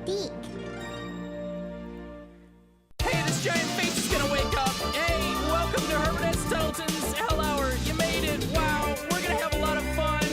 Mystique. Hey, this giant face is gonna wake up. Hey, welcome to Herbert and Tuttleton's Hell Hour. You made it. Wow, we're gonna have a lot of fun.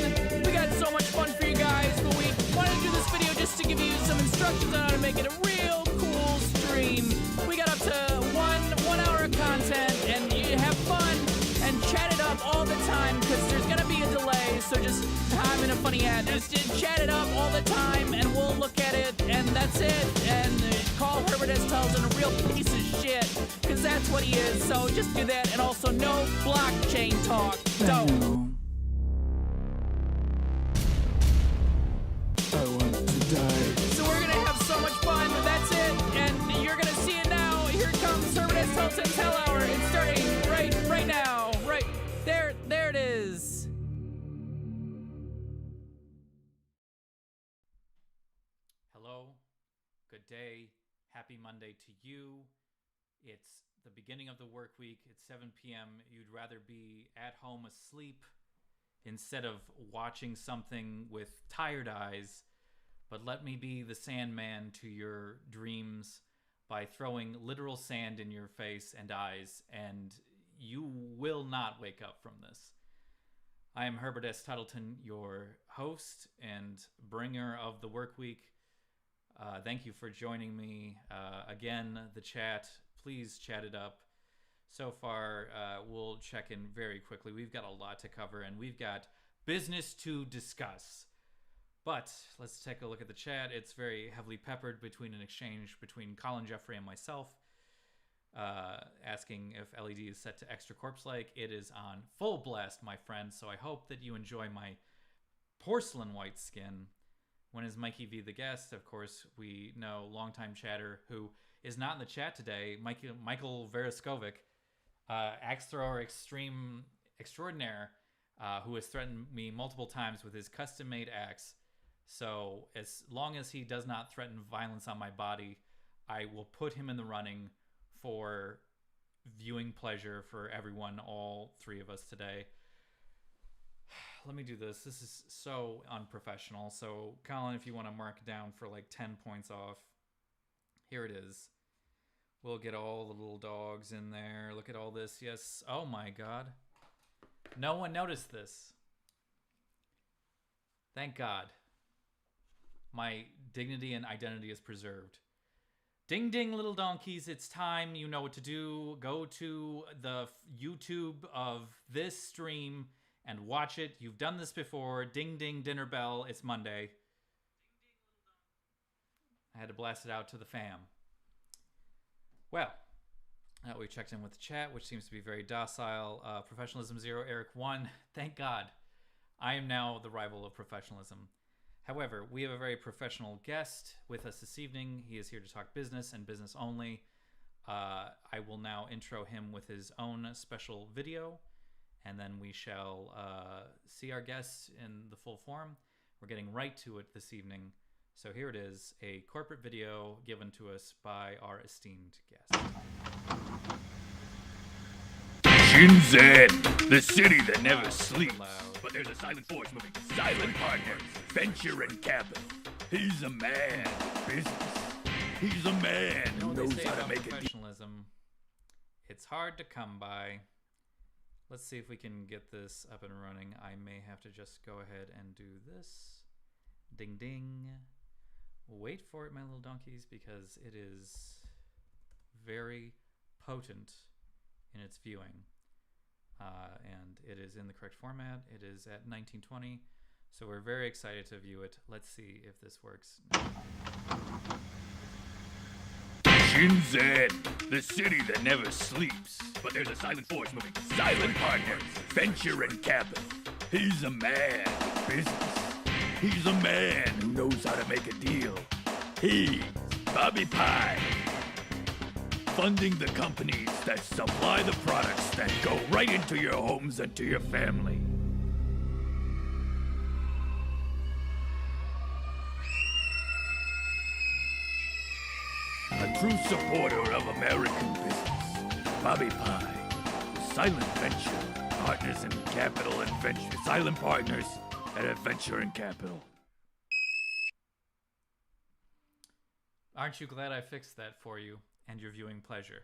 We got so much fun for you guys, but we wanted to do this video just to give you some instructions on how to make it a real cool stream. We got up to one hour of content, and you have fun and chat it up all the time because there's gonna be a delay. So just, I'm in a funny ad. Just chat it up all the time, and we'll look at it, and that's it. And call Herbert S. Tuttleton a real piece of shit, because that's what he is. So just do that, and also no blockchain talk. Don't. I want to die. So we're gonna have so much fun. That's it, and you're gonna see it now. Here comes Herbert S. Tuttleton's Hell Hour. It's starting right now. Right there. There it is. Hello. Good day. Happy Monday to you. It's the beginning of the work week. It's 7 p.m. You'd rather be at home asleep instead of watching something with tired eyes. But let me be the Sandman to your dreams by throwing literal sand in your face and eyes, and you will not wake up from this. I am Herbert S. Tuttleton, your host and bringer of the work week. Thank you for joining me. Again, the chat, please chat it up. So far, we'll check in very quickly. We've got a lot to cover, and we've got business to discuss. But let's take a look at the chat. It's very heavily peppered between an exchange between Colin Jeffrey and myself, asking if LED is set to extra corpse-like. It is on full blast, my friend, so I hope that you enjoy my porcelain white skin. When is Mikey V the guest? Of course, we know longtime chatter who is not in the chat today, Michael Vereskovic, axe thrower extraordinaire, who has threatened me multiple times with his custom-made axe. So as long as he does not threaten violence on my body, I will put him in the running for viewing pleasure for everyone, all three of us today. Let me do this. This is so unprofessional. So, Colin, if you want to mark down for like 10 points off, here it is. We'll get all the little dogs in there. Look at all this. Yes. Oh, my God. No one noticed this. Thank God. My dignity and identity is preserved. Ding, ding, little donkeys. It's time. You know what to do. Go to the YouTube of this stream and watch it. You've done this before. Ding, ding, dinner bell. It's Monday. I had to blast it out to the fam. Well, we checked in with the chat, which seems to be very docile. Professionalism 0, Eric 1. Thank God. I am now the rival of professionalism. However, we have a very professional guest with us this evening. He is here to talk business and business only. I will now intro him with his own special video, and then we shall see our guests in the full form. We're getting right to it this evening. So here it is, a corporate video given to us by our esteemed guest. Shenzhen, the city that never sleeps. But there's a silent force moving. Silent partners, venture and capital. He's a man, business. He's a man who knows how to make it. Professionalism, it's hard to come by. Let's see if we can get this up and running. I may have to just go ahead and do this. Ding, ding. Wait for it, my little donkeys, because it is very potent in its viewing. And it is in the correct format. It is at 1920. So we're very excited to view it. Let's see if this works. Shenzhen, the city that never sleeps. But there's a silent force moving. Silent partners, venture and capital. He's a man, business. He's a man who knows how to make a deal. He's Bobby Pie. Funding the companies that supply the products that go right into your homes and to your family. A true supporter of American business. Bobby Pie. Silent venture. Partners in capital and venture. Silent partners at Adventure and Capital. Aren't you glad I fixed that for you and your viewing pleasure?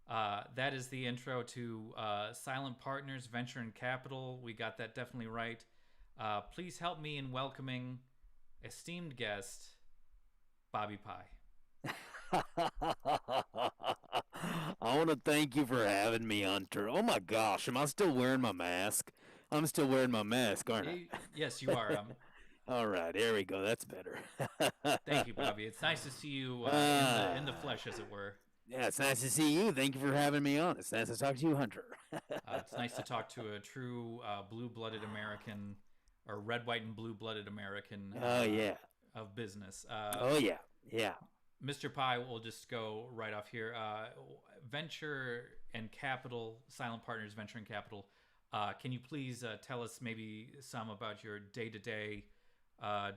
That is the intro to Silent Partners Venture and Capital. We got that definitely right. Please help me in welcoming esteemed guest, Bobby Pie. I want to thank you for having me, Hunter. Oh my gosh, am I still wearing my mask? I'm still wearing my mask, aren't I? Yes, you are. All right, there we go. That's better. Thank you, Bobby. It's nice to see you in the flesh, as it were. Yeah, it's nice to see you. Thank you for having me on. It's nice to talk to you, Hunter. It's nice to talk to a true blue-blooded American, or red, white, and blue-blooded American. Yeah. Of business. Oh yeah, yeah. Mr. Pie, we'll just go right off here. Venture and Capital, Silent Partners Venture and Capital. Can you please tell us maybe some about your day-to-day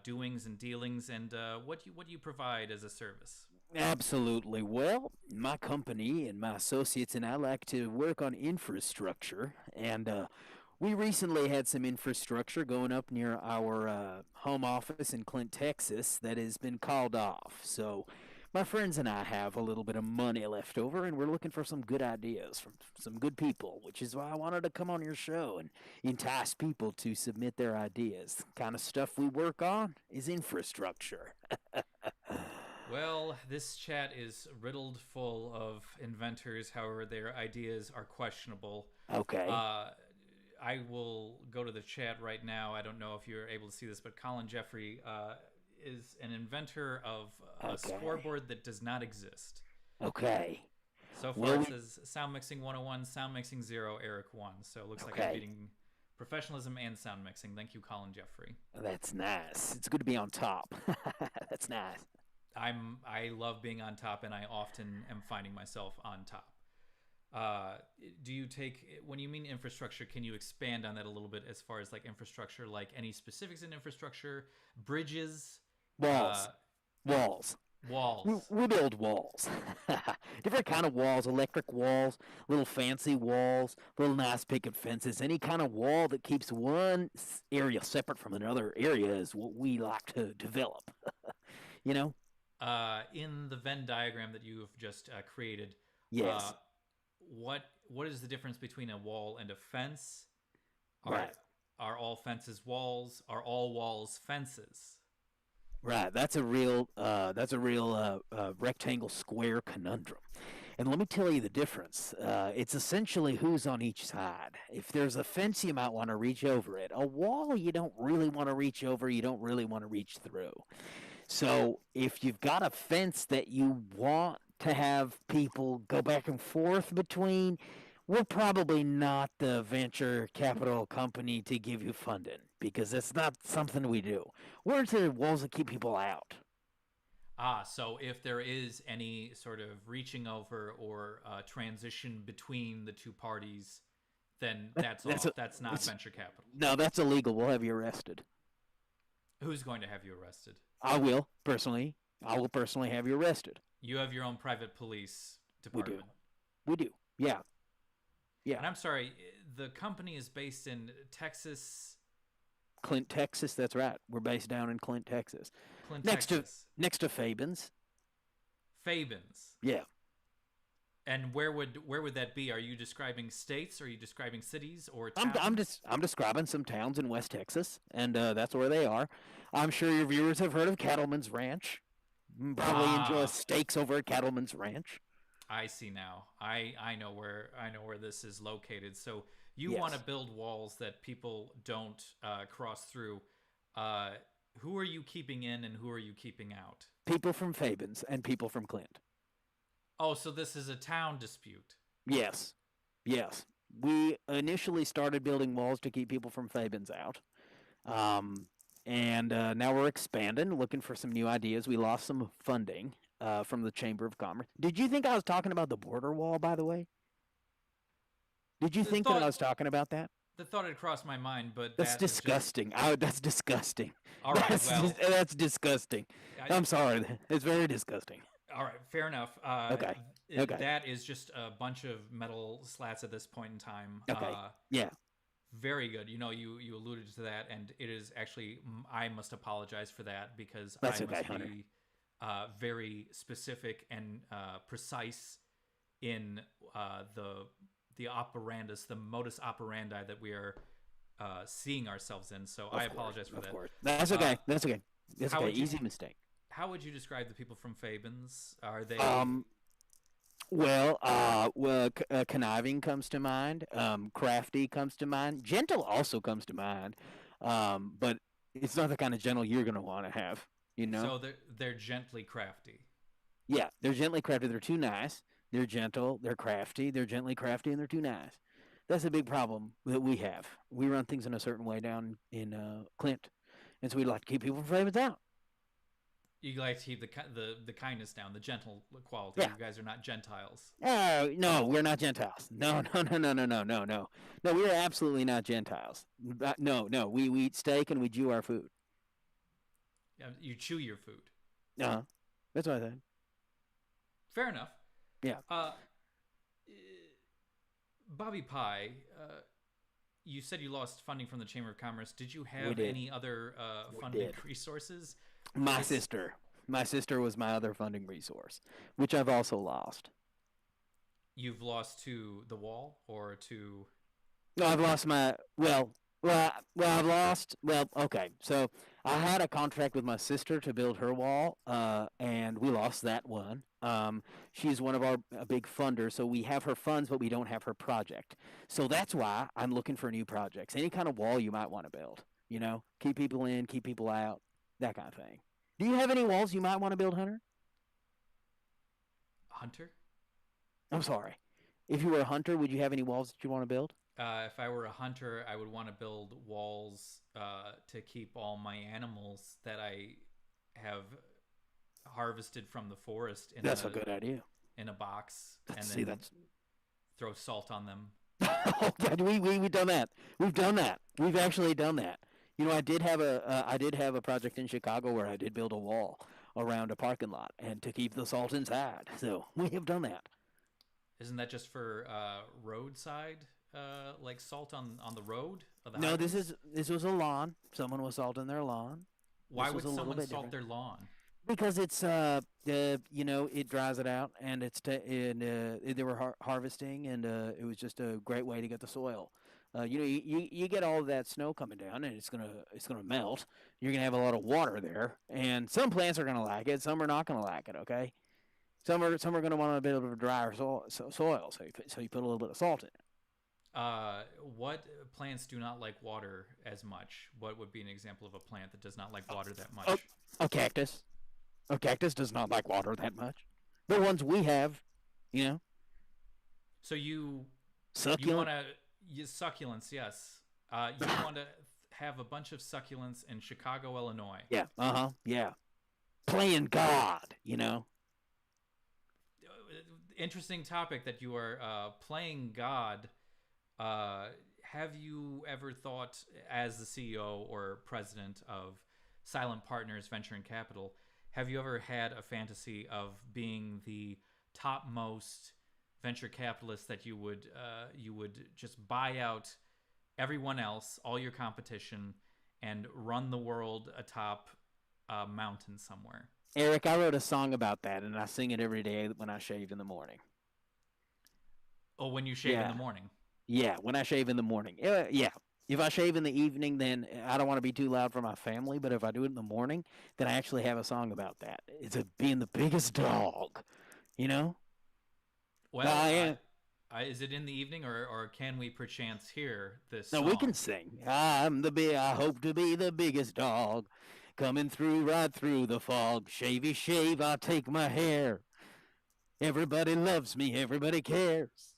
doings and dealings, and what you provide as a service? Absolutely. Well, my company and my associates and I like to work on infrastructure, and we recently had some infrastructure going up near our home office in Clint, Texas, that has been called off. So my friends and I have a little bit of money left over, and we're looking for some good ideas from some good people, which is why I wanted to come on your show and entice people to submit their ideas. The kind of stuff we work on is infrastructure. Well, this chat is riddled full of inventors. However, their ideas are questionable. Okay. I will go to the chat right now. I don't know if you're able to see this, but Colin Jeffrey is an inventor of a scoreboard that does not exist. Okay. So far, it says Sound Mixing 101, Sound Mixing 0, Eric 1. So it looks like I'm beating professionalism and sound mixing. Thank you, Colin Jeffrey. That's nice. It's good to be on top. That's nice. I love being on top, and I often am finding myself on top. Do you take, when you mean infrastructure, can you expand on that a little bit as far as like infrastructure, like any specifics in infrastructure, bridges, walls? We build walls. Different kind of walls, electric walls, little fancy walls, little nice picket fences. Any kind of wall that keeps one area separate from another area is what we like to develop. You know? In the Venn diagram that you have just created, yes. What is the difference between a wall and a fence? Right. Are all fences walls? Are all walls fences? Right. That's a real rectangle square conundrum. And let me tell you the difference. It's essentially who's on each side. If there's a fence, you might want to reach over it. A wall, you don't really want to reach over. You don't really want to reach through. So if you've got a fence that you want to have people go back and forth between, we're probably not the venture capital company to give you funding, because that's not something we do. We're into walls that keep people out. So if there is any sort of reaching over or transition between the two parties, then that's not venture capital. No, that's illegal. We'll have you arrested. Who's going to have you arrested? I will personally have you arrested. You have your own private police department. We do. Yeah. And I'm sorry, the company is based in Texas. Clint, Texas. That's right. We're based down in Clint, Texas. Next to Fabens. Fabens. Yeah. And where would that be? Are you describing states? Are you describing cities or towns? I'm describing some towns in West Texas, and that's where they are. I'm sure your viewers have heard of Cattleman's Ranch. Probably enjoy steaks over at Cattleman's Ranch. I see now. I know where this is located. So you want to build walls that people don't cross through. Who are you keeping in and who are you keeping out? People from Fabens and people from Clint. Oh, so this is a town dispute. Yes. We initially started building walls to keep people from Fabens out. And now we're expanding, looking for some new ideas. We lost some funding from the Chamber of Commerce. Did you think I was talking about the border wall, by the way? Did you think that I was talking about that? The thought had crossed my mind, but that's disgusting. That's disgusting. All right, that's disgusting. I'm sorry. It's very disgusting. All right, fair enough. Okay. That is just a bunch of metal slats at this point in time. Okay. Yeah. Very good. You alluded to that, and it is actually, I must apologize for that because That's I okay, must Hunter. be very specific and precise in the operandus, the modus operandi that we are seeing ourselves in. So I apologize for Of that. course. That's okay. That's okay. That's How okay. would you Easy mistake. how would you describe the people from Fabens? Are they Um, conniving comes to mind. Crafty comes to mind. Gentle also comes to mind. But it's not the kind of gentle you're gonna want to have. You know? so they're gently crafty? Yeah, they're gently crafty. They're too nice. They're gentle. They're crafty. They're gently crafty, and they're too nice. That's a big problem that we have. We run things in a certain way down in Clint, and so we like to keep people from flaming out. You like to keep the kindness down, the gentle quality. Yeah. You guys are not Gentiles. Oh no, we're not Gentiles. No, no, no, no, no, no, no, no. No, we are absolutely not Gentiles. No, no. We eat steak and we chew our food. You chew your food. Uh huh. That's what I said. Fair enough. Yeah. Bobby Pie, you said you lost funding from the Chamber of Commerce. Did you We have did. any other We funding did. resources? My This- sister. My sister was my other funding resource, which I've also lost. You've lost to the wall or to. No, I've lost my I've lost. Well, okay. So I had a contract with my sister to build her wall, and we lost that one. She's one of our big funders, so we have her funds, but we don't have her project. So that's why I'm looking for new projects. Any kind of wall you might want to build. You know, keep people in, keep people out, that kind of thing. Do you have any walls you might want to build, Hunter? Hunter? I'm sorry. If you were a hunter, would you have any walls that you want to build? If I were a hunter, I would want to build walls to keep all my animals that I have harvested from the forest in That's a good idea. in a box, and See, then that's throw salt on them. oh, God, we've done that. We've done that. We've actually done that. You know, I did have a project in Chicago where I did build a wall around a parking lot and to keep the salt inside. So we have done that. Isn't that just for roadside, like salt on the road? Of the No, highways? this was a lawn. Someone was salting their lawn. Why this would was a little someone bit salt different. their lawn? Because it's you know, it dries it out, and they were harvesting, and it was just a great way to get the soil. You know, you get all of that snow coming down, and it's gonna melt. You're gonna have a lot of water there, and some plants are gonna like it, some are not gonna like it. Okay, some are gonna want a bit of a drier soil, so you put a little bit of salt in it. What plants do not like water as much? What would be an example of a plant that does not like water that much? A cactus. A cactus does not like water that much. The ones we have, you know, So you succulent. want to use succulents? Yes. You want to have a bunch of succulents in Chicago, Illinois. Yeah. Yeah. Playing God, you know. Interesting topic that you are playing God. Have you ever thought, as the CEO or president of Silent Partners Venture and Capital, have you ever had a fantasy of being the topmost venture capitalist that you would just buy out everyone else, all your competition, and run the world atop a mountain somewhere? Eric, I wrote a song about that, and I sing it every day when I shave in the morning. Oh, when you shave in Yeah. the morning. Yeah, when I shave in the morning. Yeah. If I shave in the evening, then I don't want to be too loud for my family. But if I do it in the morning, then I actually have a song about that. It's being the biggest dog, you know. Well, I am. is it in the evening, or can we perchance hear this No, song? we can sing. I hope to be the biggest dog, coming through right through the fog. Shavey shave, I take my hair. Everybody loves me. Everybody cares.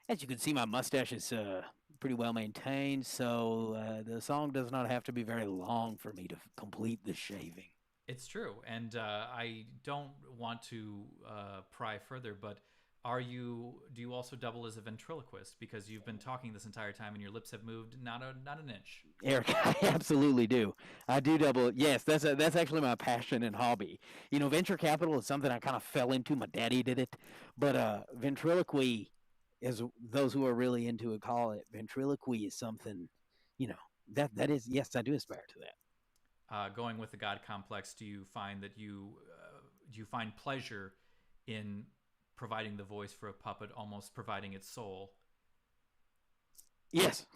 As you can see, my mustache is pretty well maintained, so the song does not have to be very long for me to complete the shaving. It's true, and I don't want to pry further, but do you also double as a ventriloquist, because you've been talking this entire time and your lips have moved not an inch? Eric, I absolutely do. I do double. Yes, that's actually my passion and hobby. You know, venture capital is something I kind of fell into. My daddy did it, but ventriloquy, as those who are really into it call it, ventriloquy is something. You know, that is, yes, I do aspire to that. going with the God complex, do you find that do you find pleasure in providing the voice for a puppet, almost providing its soul? Yes.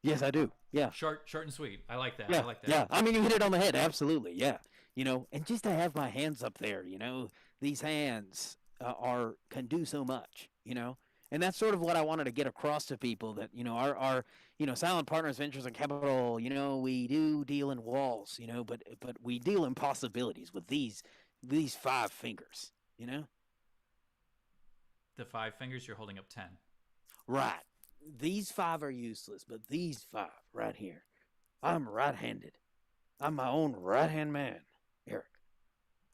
Yes, I do. Yeah. Short and sweet. I like that. I Yeah. like that. Yeah. I mean, you hit it on the head. Absolutely. Yeah. And just to have my hands up there, these hands can do so much, and that's sort of what I wanted to get across to people that, our Silent Partners Ventures and Capital, we do deal in walls, but we deal in possibilities with these 5 fingers, The 5 fingers, you're holding up 10. Right. These 5 are useless, but these 5 right here, I'm right-handed. I'm my own right-hand man, Eric.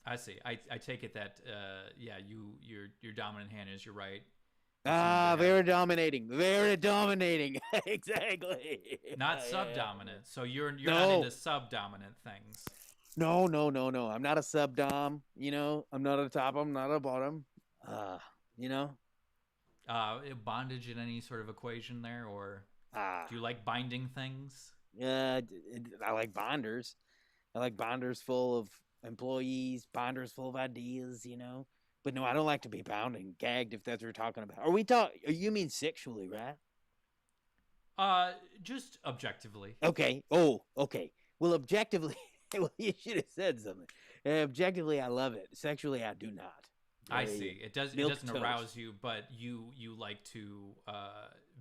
I see. I take it that your dominant hand is your right. Very dominating. Very dominating. Exactly. Not Yeah. subdominant. So you're No. not into subdominant things. No. I'm not a subdom. I'm not a top. I'm not a bottom. You know. Bondage in any sort of equation there, or Ah. do you like binding things? Yeah. I like bonders. I like bonders full of employees. Bonders full of ideas. But no, I don't like to be bound and gagged. If that's what you're talking about. You mean sexually, right? Just objectively. Okay. Oh, okay. Well, objectively, well, you should have said something. Objectively, I love it. Sexually, I do not. I Very see. It doesn't milquetoast. arouse you, but you like to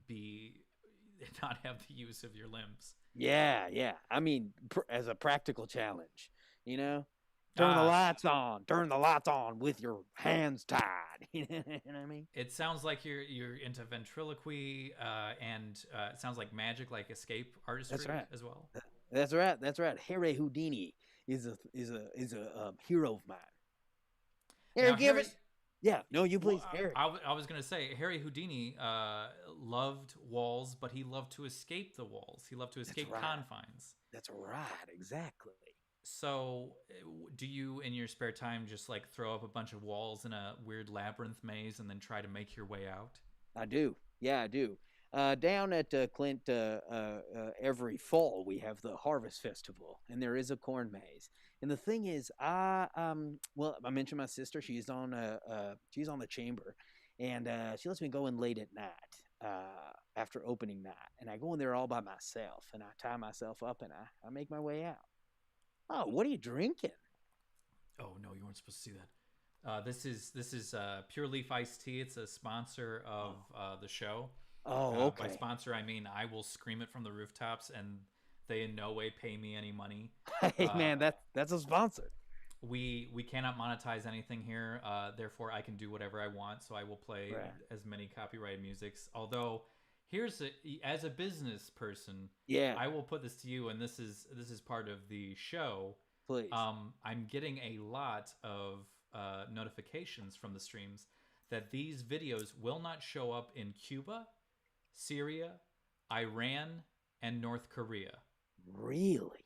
be not have the use of your limbs. Yeah. I mean, as a practical challenge, turn the lights on. Turn the lights on with your hands tied. You know what I mean? It sounds like you're into ventriloquy, and it sounds like magic, like escape artistry. That's right. As well. That's right. Harry Houdini is a hero of mine. Now, Harry, yeah. No, you please, well, Harry. I was gonna say Harry Houdini loved walls, but he loved to escape the walls. He loved to escape right. confines. That's right. Exactly. So, do you, in your spare time, just like throw up a bunch of walls in a weird labyrinth maze and then try to make your way out? I do. Yeah, I do. Down at Clint, every fall we have the Harvest Festival, and there is a corn maze. And the thing is, I mentioned my sister. She's on the chamber, and she lets me go in late at night after opening night, and I go in there all by myself, and I tie myself up, and I make my way out. Oh, what are you drinking? Oh no, you weren't supposed to see that. This is Pure Leaf Iced Tea. It's a sponsor of the show. Oh, okay. By sponsor, I mean I will scream it from the rooftops, and they in no way pay me any money. Hey man, that's a sponsor. We cannot monetize anything here, therefore I can do whatever I want. So I will play as many copyrighted musics. Although, as a business person, yeah, I will put this to you, and this is part of the show. Please. I'm getting a lot of notifications from the streams that these videos will not show up in Cuba, Syria, Iran, and North Korea. Really?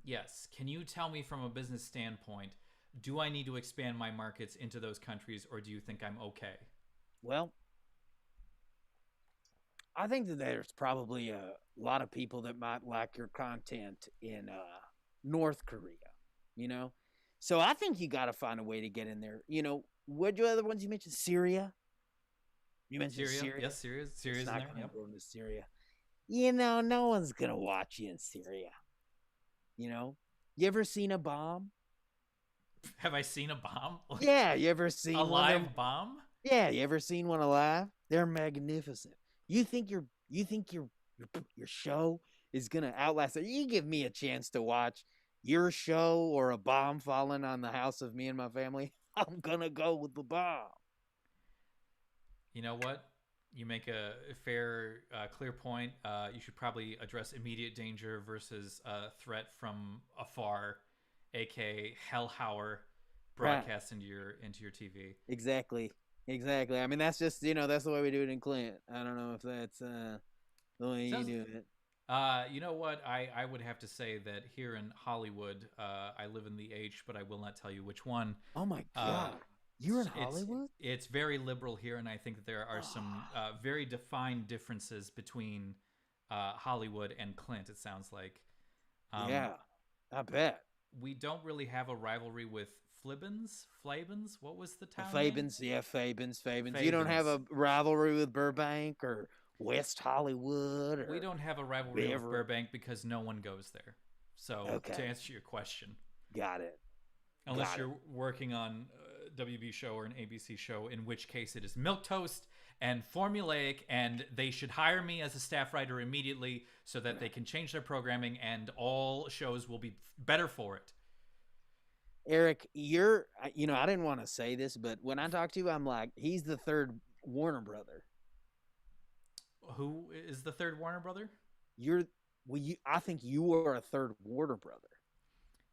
Yes. Can you tell me from a business standpoint, do I need to expand my markets into those countries, or do you think I'm okay? Well, I think that there's probably a lot of people that might like your content in North Korea, So I think you got to find a way to get in there. What the other ones you mentioned? Syria? You mentioned Syria? Yes, Syria's in there. Yep. Go into Syria. No one's going to watch you in Syria. You ever seen a bomb? Have I seen a bomb? Yeah, you ever seen a live bomb? Yeah, you ever seen one alive? They're magnificent. You think your show is gonna outlast it? You give me a chance to watch your show or a bomb falling on the house of me and my family, I'm gonna go with the bomb. You know what? You make a fair, clear point. You should probably address immediate danger versus threat from afar, aka Hellhauer, broadcast into your TV. Exactly. I mean, that's just that's the way we do it in Clint. I don't know if that's the way you do it. You know what? I would have to say that here in Hollywood, I live in the H, but I will not tell you which one. Oh my God. You're in Hollywood? It's very liberal here, and I think that there are some very defined differences between Hollywood and Clint, it sounds like. Yeah. I bet. We don't really have a rivalry with Flibbins. Flavins. What was the town name? Fabens, yeah, Fabens. You don't have Fabens. a rivalry with Burbank or West Hollywood We or don't have a rivalry with River. Burbank because no one goes there. So to Okay, answer your question, got it. unless Got it. you're working on a WB show or an ABC show, in which case it is milquetoast and formulaic, and they should hire me as a staff writer immediately so that they can change their programming and all shows will be better for it. Eric, I didn't want to say this, but when I talk to you, I'm like, he's the third Warner brother. Who is the third Warner brother? You're, I think you are a third Warner brother.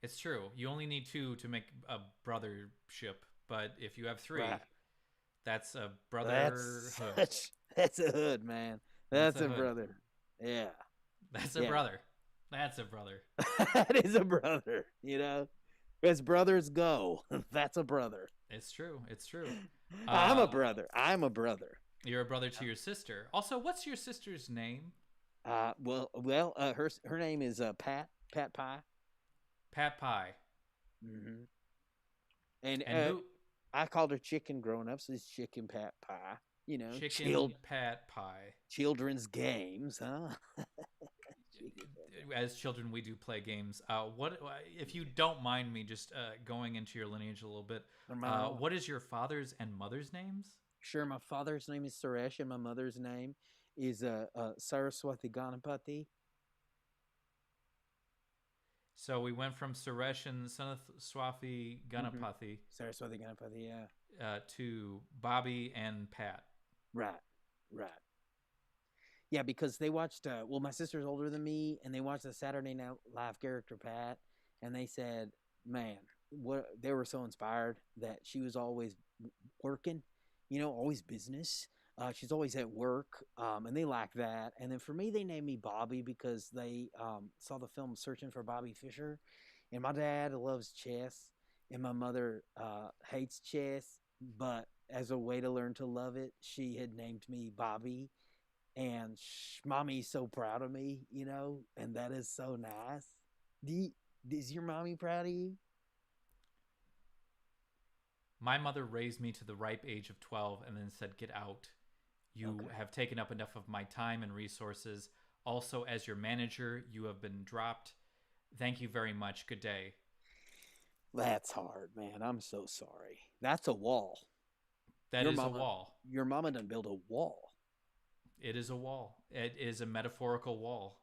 It's true. You only need two to make a brothership, but if you have three, Right. that's a brotherhood. That's a hood, man. That's a hood. brother. Yeah. That's a brother. That's a brother. That is a brother, As brothers go, that's a brother. It's true. It's true. I'm a brother. You're a brother to your sister. Also, what's your sister's name? Her name is Pat Pie. Pat Pie. Mm-hmm. And who? I called her Chicken growing up, so it's Chicken Pat Pie. Chicken Pat Pie. Children's games, huh? As children, we do play games. What if you don't mind me just going into your lineage a little bit? What is your father's and mother's names? Sure, my father's name is Suresh, and my mother's name is Saraswati Ganapati. So we went from Suresh and Saraswati Ganapati, Saraswati Ganapati, yeah. To Bobby and Pat. Right. Yeah, because they watched. My sister's older than me, and they watched the Saturday Night Live character Pat, and they said, "Man, what?" They were so inspired that she was always working, always business. She's always at work, and they like that. And then for me, they named me Bobby because they saw the film Searching for Bobby Fischer, and my dad loves chess, and my mother hates chess, but as a way to learn to love it, she had named me Bobby. And mommy's so proud of me, and that is so nice. Is your mommy proud of you? My mother raised me to the ripe age of 12 and then said, "Get out. You have taken up enough of my time and resources. Also, as your manager, you have been dropped. Thank you very much. Good day." That's hard, man. I'm so sorry. That's a wall. That is a wall. Your mama done built a wall. It is a wall. It is a metaphorical wall.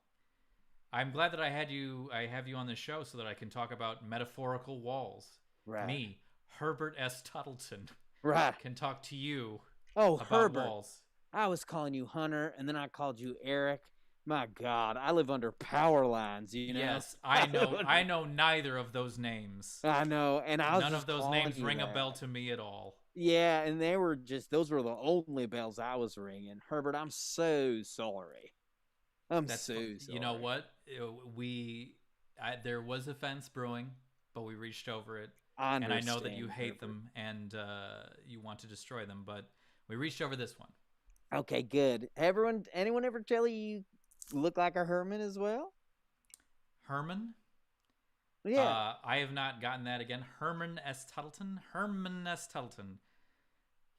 I'm glad that I have you on the show so that I can talk about metaphorical walls. Right. Me, Herbert S. Tuttleton, right, can talk to you about Herbert. Walls. I was calling you Hunter, and then I called you Eric. My God, I live under power lines, Yes, I know. I know neither of those names. I know, and none of those names ring a bell to me at all. Yeah, and those were the only bells I was ringing. Herbert, I'm so sorry. I'm so sorry. You know what? There was a fence brewing, but we reached over it. And I know that you hate them and you want to destroy them, but we reached over this one. Okay, good. Anyone ever tell you look like a Herman as well? Herman? Yeah. I have not gotten that again. Herman S. Tuttleton? Herman S. Tuttleton.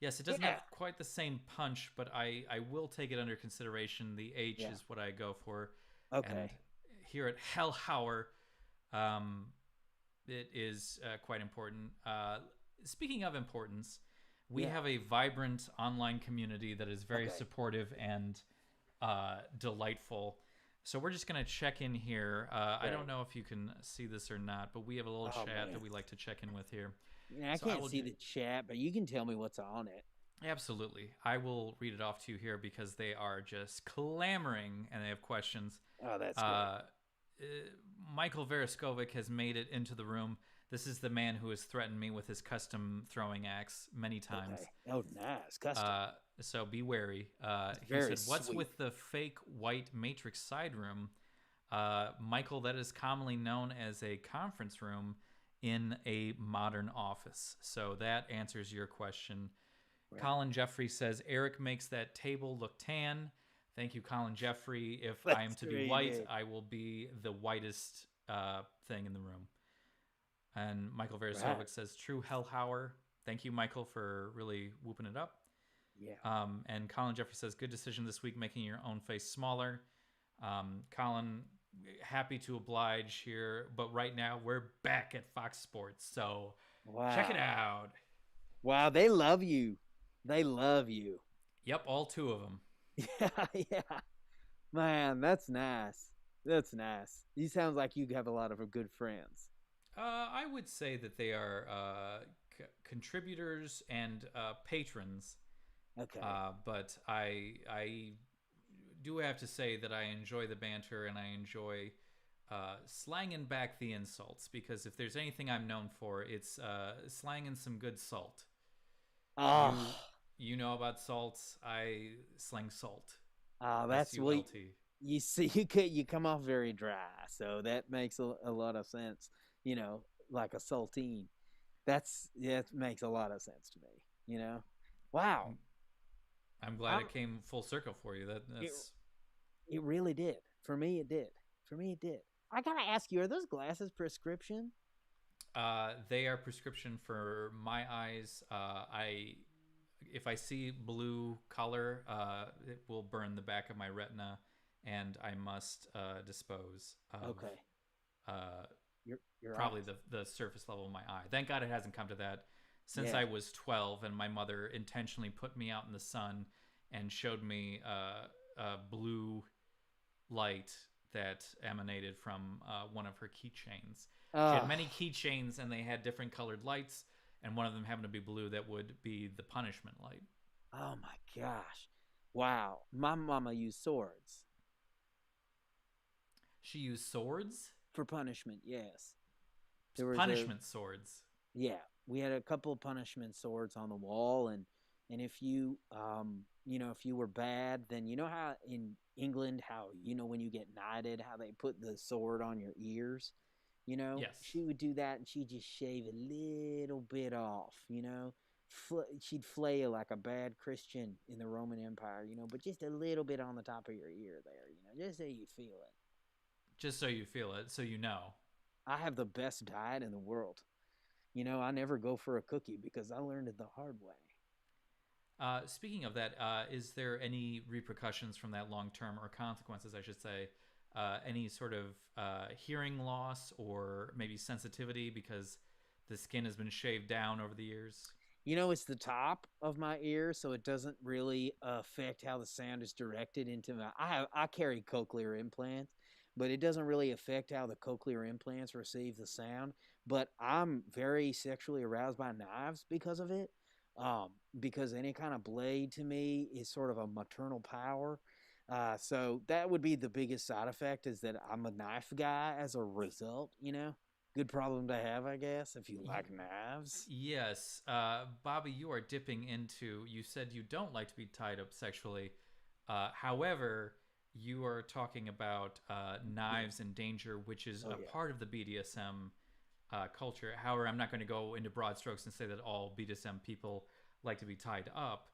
Yes, it doesn't have quite the same punch, but I will take it under consideration. The H is what I go for. Okay. And here at Hellhauer, it is quite important. Speaking of importance, we have a vibrant online community that is very supportive and delightful. So we're just going to check in here. I don't know if you can see this or not, but we have a little chat that we like to check in with here. Yeah, I can't see the chat, but you can tell me what's on it. Absolutely. I will read it off to you here because they are just clamoring and they have questions. Oh, that's good. Michael Vereskovic has made it into the room. This is the man who has threatened me with his custom throwing axe many times. Okay. Oh, nice. Custom. So be wary. He said, "What's with the fake white matrix side room?" Michael, that is commonly known as a conference room in a modern office. So that answers your question. Right. Colin Jeffrey says, "Eric makes that table look tan." Thank you, Colin Jeffrey. If I am to be white, I will be the whitest thing in the room. And Michael Right. Verasovic says, "True Hellhauer." Thank you, Michael, for really whooping it up. Yeah. And Colin Jeffrey says, "Good decision this week, making your own face smaller." Colin, happy to oblige here, but right now we're back at Fox Sports, so check it Wow. out. Wow, they love you. They love you. Yep, all two of them. Yeah, yeah. Man, that's nice. That's nice. You sounds like you have a lot of good friends. I would say that they are contributors and patrons, Okay. but I do have to say that I enjoy the banter and I enjoy slanging back the insults because if there's anything I'm known for, it's slanging some good salt. You Oh, you know about salts? I slang salt. that's S U what L T. you see. You come off very dry, so that makes a lot of sense. You know, like a saltine. That makes a lot of sense to me. You know, wow. I'm glad I'm it came full circle for you. it. That's It really did. For me, it did. For me, it did. I gotta ask you: are those glasses prescription? they are prescription for my eyes. I if I see blue color, it will burn the back of my retina, and I must dispose of Okay, uh, your probably eyes. the surface level of my eye. Thank God it hasn't come to that since Yeah. I was 12, and my mother intentionally put me out in the sun and showed me a blue light that emanated from one of her keychains. She had Oh, many keychains, and they had different colored lights, and one of them happened to be blue. That would be the punishment light. oh my gosh! Wow, my mama used swords She used swords, for punishment. Yes, there was a punishment swords. yeah. We had a couple of punishment swords on the wall, and if you if you were bad, then you know how in England how when you get knighted, how they put the sword on your ears. Yes, She would do that and she'd just shave a little bit off, she'd flail like a bad Christian in the Roman Empire, but just a little bit on the top of your ear there, just so you feel it. just so you feel it, so you know. I have the best diet in the world. I never go for a cookie because I learned it the hard way. Speaking of that, is there any repercussions from that long term, or consequences, I should say? Any sort of hearing loss or maybe sensitivity because the skin has been shaved down over the years? It's the top of my ear, so it doesn't really affect how the sound is directed into my. I carry cochlear implants, but it doesn't really affect how the cochlear implants receive the sound. But I'm very sexually aroused by knives because of it. Because any kind of blade to me is sort of a maternal power. So that would be the biggest side effect is that I'm a knife guy as a result. Good problem to have, I guess, if you like knives. Yes, Bobby, you are dipping into. You said you don't like to be tied up sexually. However, you are talking about Yeah. knives and danger, which is Oh a yeah. part of the BDSM culture. However, I'm not going to go into broad strokes and say that all BDSM people like to be tied up.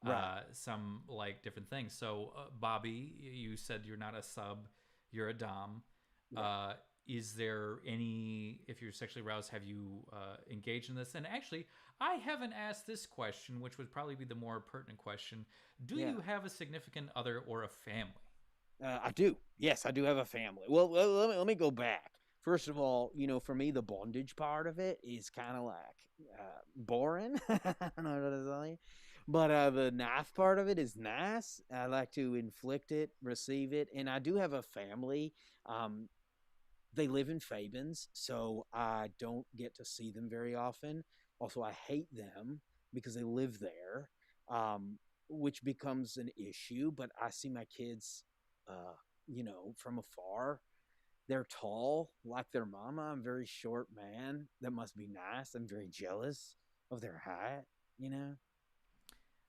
Right. Some like different things. So, Bobby, you said you're not a sub, you're a dom. Yeah. Uh, is there any, if you're sexually aroused, have you engaged in this? And actually, I haven't asked this question, which would probably be the more pertinent question. Do Yeah. you have a significant other or a family? I do. Yes, I do have a family. Well, let me go back. First of all, for me, the bondage part of it is kind of like boring. I don't know what to tell you. But the knife part of it is nice. I like to inflict it, receive it, and I do have a family. Um, they live in Fabens, so I don't get to see them very often. Also, I hate them because they live there, which becomes an issue. But I see my kids, from afar. They're tall, like their mama. I'm a very short man. That must be nice. I'm very jealous of their height, you know?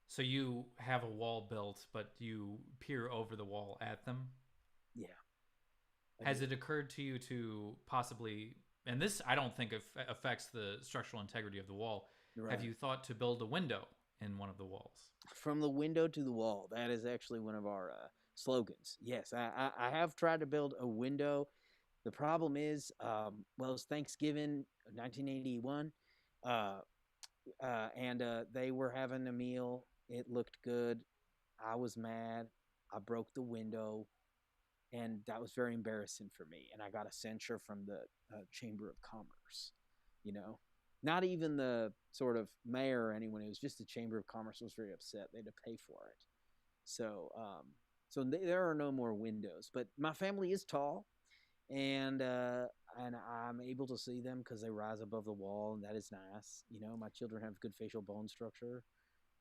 So you have a wall built, but you peer over the wall at them. Yeah, I do. Has it occurred to you to possibly, and this I don't think affects the structural integrity of the wall, have Right. you thought to build a window in one of the walls? From the window to the wall. That is actually one of our slogans. Yes, I have tried to build a window. The problem is, well, it's Thanksgiving, 1981, uh, and they were having a meal. It looked good. I was mad. I broke the window, and that was very embarrassing for me. And I got a censure from the Chamber of Commerce. You know, not even the sort of mayor or anyone. It was just the Chamber of Commerce was very upset. They had to pay for it. So, there are no more windows. But my family is tall, and I'm able to see them because they rise above the wall, and that is nice. You know, my children have good facial bone structure.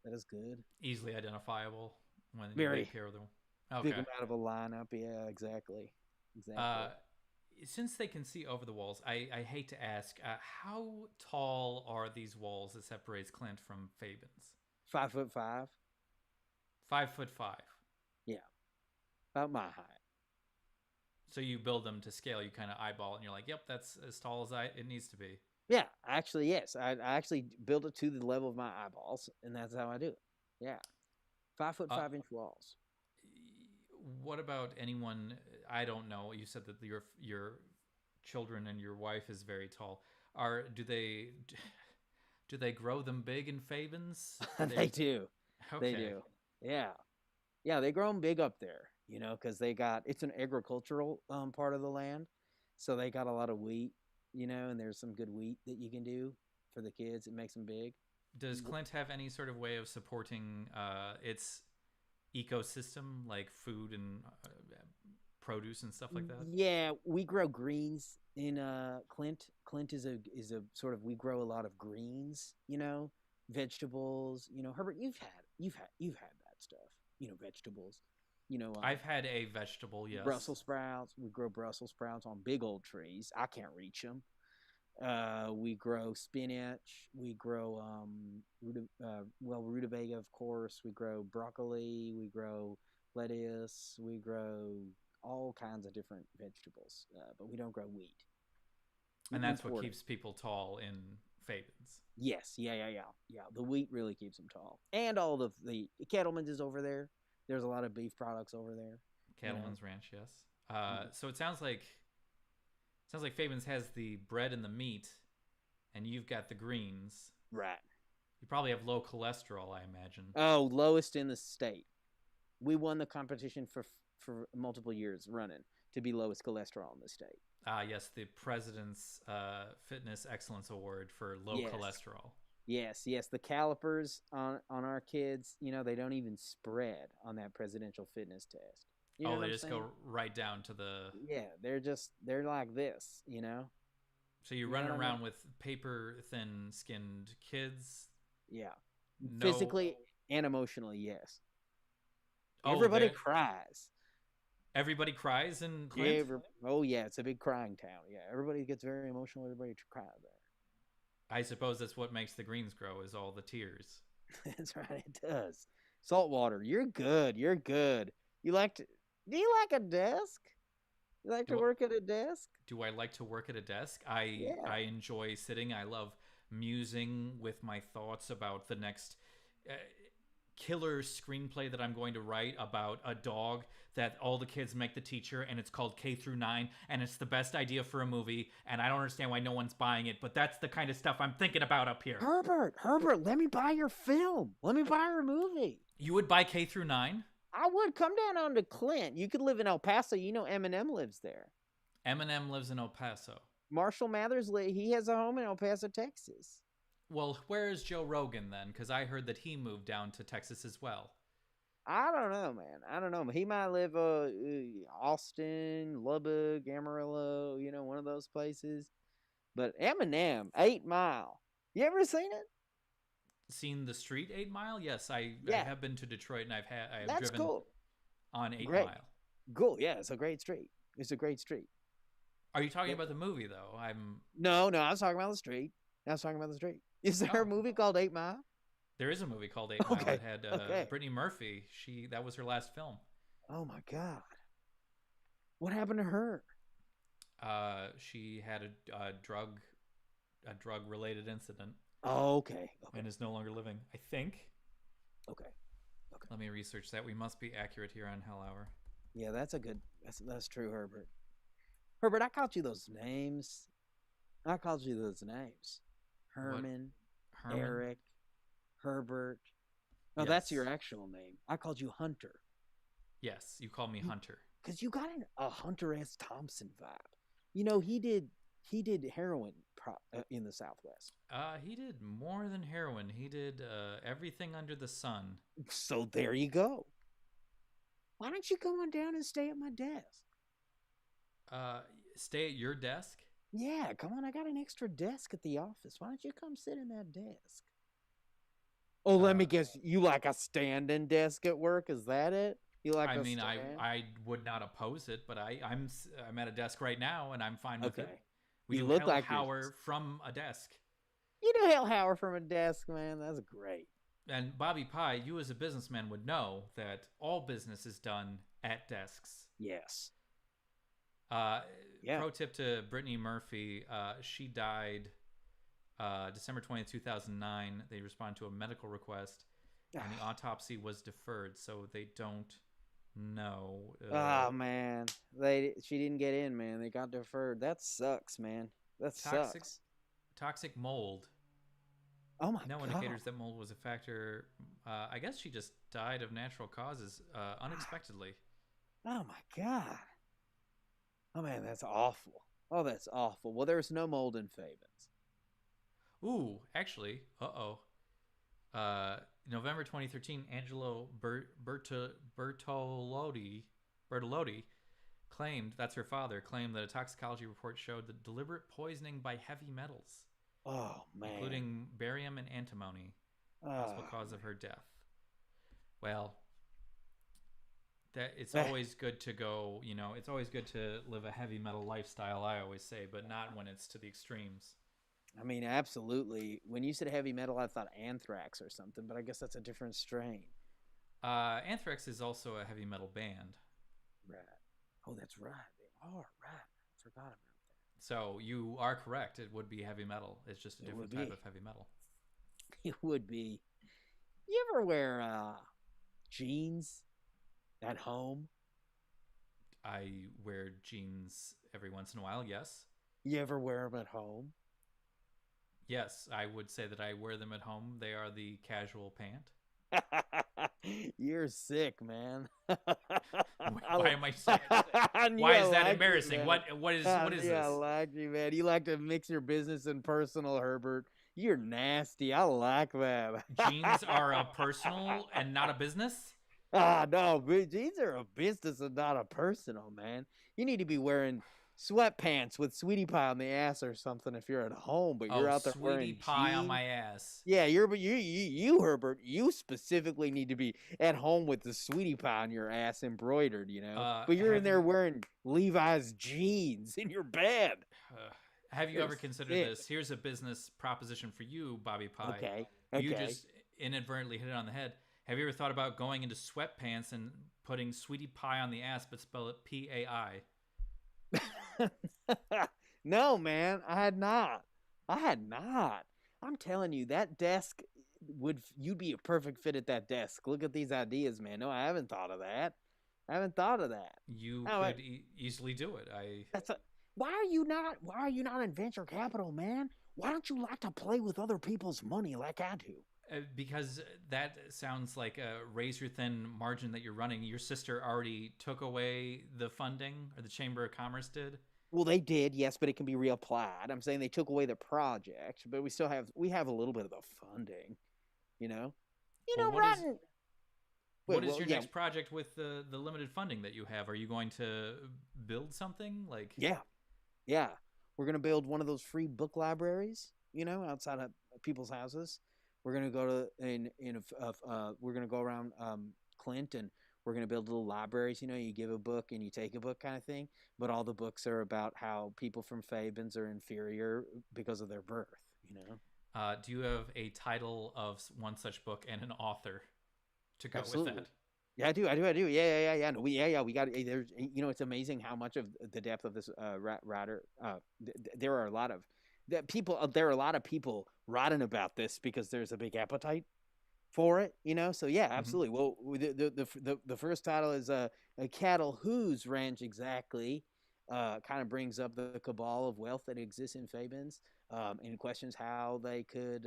That is good. Easily identifiable when they Very appear with them. big Okay. amount of a lineup. Yeah, exactly, Uh, exactly. since they can see over the walls, I hate to ask, how tall are these walls that separates Clint from Fabens? 5'5". 5'5". Yeah, about my height. So you build them to scale. You kind of eyeball it, and you're like, "Yep, that's as tall as it needs to be." Yeah, actually, yes. I actually built it to the level of my eyeballs, and that's how I do it. Yeah, 5 foot Uh, 5 inch walls. what about anyone? I don't know. You said that your children and your wife is very tall. Are do they grow them big in Fabens? They do. They Okay. do. Yeah. Yeah, they grow them big up there, you know, because it's an agricultural part of the land. So they got a lot of wheat, you know, and there's some good wheat that you can do for the kids. It makes them big. Does Clint have any sort of way of supporting its ecosystem, like food and produce and stuff like that? Yeah, we grow greens in Clint. Clint is a sort of we grow a lot of greens, you know, vegetables. You know, Herbert, you've had that stuff. You know, vegetables. You know, I've had a vegetable, yes. Brussels sprouts. We grow Brussels sprouts on big old trees. I can't reach them. We grow spinach. We grow rutabaga, of course. We grow broccoli. We grow lettuce. We grow all kinds of different vegetables, but we don't grow wheat. We And that's what import it. keeps people tall in Fabens. Yes, yeah. The wheat really keeps them tall, and all the Kettleman's is over there. There's a lot of beef products over there. You know, Cattleman's Ranch, yes. Mhm. So it sounds like Fabens has the bread and the meat, and you've got the greens. Right. You probably have low cholesterol, I imagine. Oh, lowest in the state. We won the competition for multiple years running to be lowest cholesterol in the state. Yes, the President's Fitness Excellence Award for low Yes, cholesterol. yes. The calipers on our kids, you know, they don't even spread on that presidential fitness test. You know Oh, what they I'm just saying? go right down to the. Yeah, they're like this, you know. So you're You know running what I mean? around with paper thin skinned kids. Yeah. No. Physically and emotionally, yes. Oh, Everybody cries. everybody cries in Clint? Every, oh yeah, it's a big crying town. Yeah, everybody gets very emotional. Everybody cries there. I suppose that's what makes the greens grow is all the tears. That's right, it does. Saltwater, you're good. You're good. You like to? Do you like a desk? You like to Do work at a desk? do I like to work at a desk? I Yeah. enjoy sitting. I love musing with my thoughts about the next uh, killer screenplay that I'm going to write about a dog that all the kids make the teacher, and it's called K through 9, and it's the best idea for a movie, and I don't understand why no one's buying it, but that's the kind of stuff I'm thinking about up here. Herbert, let me buy your film. Let me buy your movie. You would buy K through 9? I would come down on to Clint. You could live in El Paso. You know Eminem lives there. Eminem lives in El Paso. Marshall Mathers, he has a home in El Paso, Texas. Well, where is Joe Rogan then? Because I heard that he moved down to Texas as well. I don't know, man. I don't know. He might live Austin, Lubbock, Amarillo, you know, one of those places. But Eminem, 8 Mile. You ever seen it? Seen the street 8 Mile? Yes, I Yeah, have been to Detroit and I have that's driven cool. on 8 Great. Mile. Cool. Yeah, it's a great street. It's a great street. Are you talking Yeah. about the movie though? I'm No, I was talking about the street. I was talking about the street. Is there a Oh, movie called 8 Mile? there is a movie called 8 Mile. Okay. It had Okay. Brittany Murphy. That was her last film. Oh my God. What happened to her? She had a drug related incident Oh, okay. Okay. and is no longer living. I think. Okay. Okay. Let me research that. We must be accurate here on Hell Hour. Yeah, that's a good. That's true, Herbert. Herbert, I called you those names. I called you those names. What? Herman, Herman? Eric, Herbert. No, that's your Yes. actual name. I called you Hunter. Yes, you call me Hunter. Because you got a Hunter S. Thompson vibe. You know, he did heroin in the Southwest. He did more than heroin. He did everything under the sun. So there you go. Why don't you come on down and stay at my desk? Uh, Stay at your desk? Yeah, come on. I got an extra desk at the office. Why don't you come sit in that desk? Oh, let me Uh, guess. You like a standing desk at work? Is that it? You like I a mean, I stand? I would not oppose it, but I'm at a desk right now, and I'm fine with Okay. it. We You do look Hell like you're. Hauer from a desk. You know Hell Howard from a desk, man. That's great. And Bobby Pie, you as a businessman would know that all business is done at desks. Yes. Uh, Yeah. Pro tip to Brittany Murphy, she died December 20th, 2009. They responded to a medical request, and the autopsy was deferred, so they don't know. Oh man, she didn't get in, man. They got deferred. That sucks, man. That toxic sucks. toxic mold. Oh my No god. indicators that mold was a factor. I guess she just died of natural causes unexpectedly. Oh my god. Oh man, that's awful. Oh, that's awful. Well, there's no mold in Fabens. Ooh, actually, November 2013, Angelo Bertolotti claimed, that's her father, claimed that a toxicology report showed the deliberate poisoning by heavy metals, Oh man. including barium and antimony, possible cause of her death. Well, it's always good to go, it's always good to live a heavy metal lifestyle, I always say, but not when it's to the extremes. I mean, absolutely. When you said heavy metal, I thought Anthrax or something, but I guess that's a different strain. Anthrax is also a heavy metal band. Right. Oh, that's right. They are right. I forgot about that. So you are correct. It would be heavy metal. It's just a different type of heavy metal. It would be. You ever wear jeans at home? I wear jeans every once in a while, yes. You ever wear them at home? Yes, I would say that I wear them at home. They are the casual pant. You're sick, man. Why am I sick? Why is that embarrassing? What is this? I like you, man. You like to mix your business and personal, Herbert. You're nasty. I like that. Jeans are a personal and not a business? No, jeans are a business and not a personal, man. You need to be wearing sweatpants with sweetie pie on the ass or something if you're at home, but you're out there wearing sweetie pie jeans. on my ass. Yeah, you Herbert, you specifically need to be at home with the sweetie pie on your ass embroidered, but you're in there wearing Levi's jeans in your bed. Have you ever considered this? Here's a business proposition for you, Bobby Pie. Okay. You just inadvertently hit it on the head. Have you ever thought about going into sweatpants and putting sweetie pie on the ass, but spell it P-A-I? No, man, I had not. I'm telling you, that desk you'd be a perfect fit at that desk. Look at these ideas, man. No, I haven't thought of that. You could easily do it. Why are you not in venture capital, man? Why don't you like to play with other people's money like I do? Because that sounds like a razor-thin margin that you're running. Your sister already took away the funding, or the Chamber of Commerce did? Well, they did, yes, but it can be reapplied. I'm saying they took away the project, but we have a little bit of the funding, What is your next project with the limited funding that you have? Are you going to build something? Yeah. We're going to build one of those free book libraries, outside of people's houses. We're going to go to we're going to go around Clint, and we're going to build little libraries. You give a book and you take a book kind of thing, but all the books are about how people from Fabens are inferior because of their birth. Do you have a title of one such book and an author to go Absolutely. with that? Yeah, I do. Yeah. No, we got. There's, it's amazing how much of the depth of this writer. There are a lot of people. There are a lot of people writing about this because there's a big appetite for it. So yeah, absolutely. Well, the first title is a cattle whose ranch exactly. kind of brings up the cabal of wealth that exists in Fabens, and questions how they could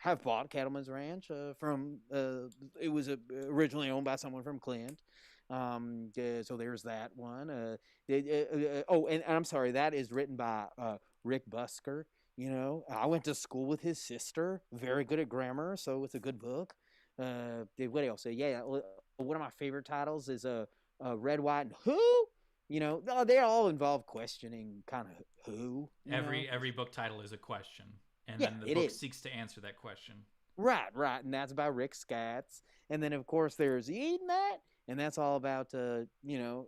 have bought Cattleman's Ranch from. It was originally owned by someone from Clint. So there's that one. And I'm sorry, that is written by Rick Busker. I went to school with his sister. Very good at grammar, so it's a good book. What else? Yeah, one of my favorite titles is Red, White, and Who. They all involve questioning kind of who. Every book title is a question, and Yeah, then the it book is. seeks to answer that question. Right, and that's by Rick Scatz. And then of course there's Eating That, and that's all about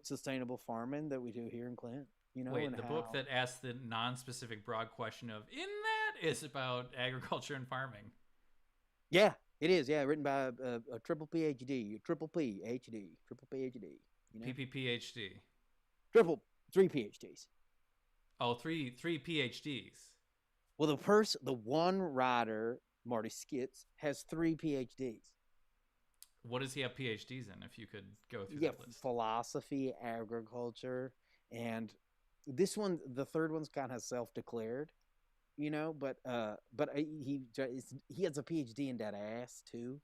sustainable farming that we do here in Clint. Wait, And the how book that asks the non-specific broad question of "in that" is about agriculture and farming. yeah, it is. Yeah, written by a triple PhD, triple PhD, triple PhD. PPPhD. Triple three PhDs. Oh, three PhDs. Well, the one writer, Marty Skitz, has three PhDs. What does he have PhDs in? If you could go through Yeah, that list. philosophy, agriculture, and this one, the third one's kind of self-declared, but he has a PhD in that ass too,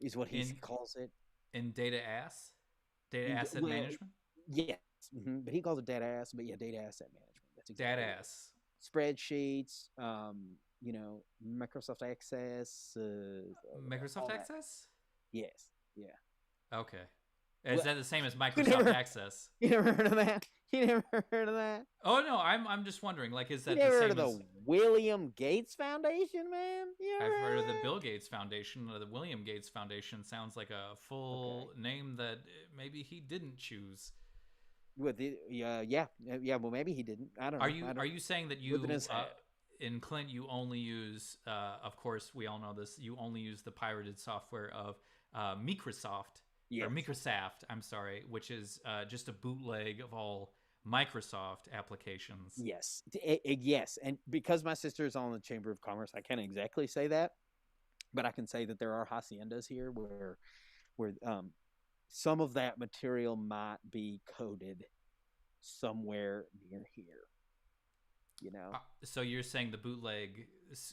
is what he In calls it. in data asset Well, management, yes, but he calls it data ass, but yeah, data asset management. That's exactly data what it ass. is. Spreadsheets, Microsoft Access, Microsoft all that. Access. Yes, yeah. Okay. Is Well, that the same as you Microsoft never, Access? you never heard of that? You never heard of that? Oh no, I'm just wondering. Like, is You that the never heard same of as? the William Gates Foundation, man? You I've ever heard of the that? Bill Gates Foundation. The William Gates Foundation sounds like a full name that maybe he didn't choose. With the yeah. Well, maybe he didn't. I don't Are know. you I don't are you saying that within you his head. in Clint you only use? Of course, we all know this. You only use the pirated software of Microsoft or Yes, Microsoft. I'm sorry, which is just a bootleg of all Microsoft applications. yes. And because my sister is on the Chamber of Commerce, I can't exactly say that, but I can say that there are haciendas here where some of that material might be coded somewhere near here. So you're saying the bootleg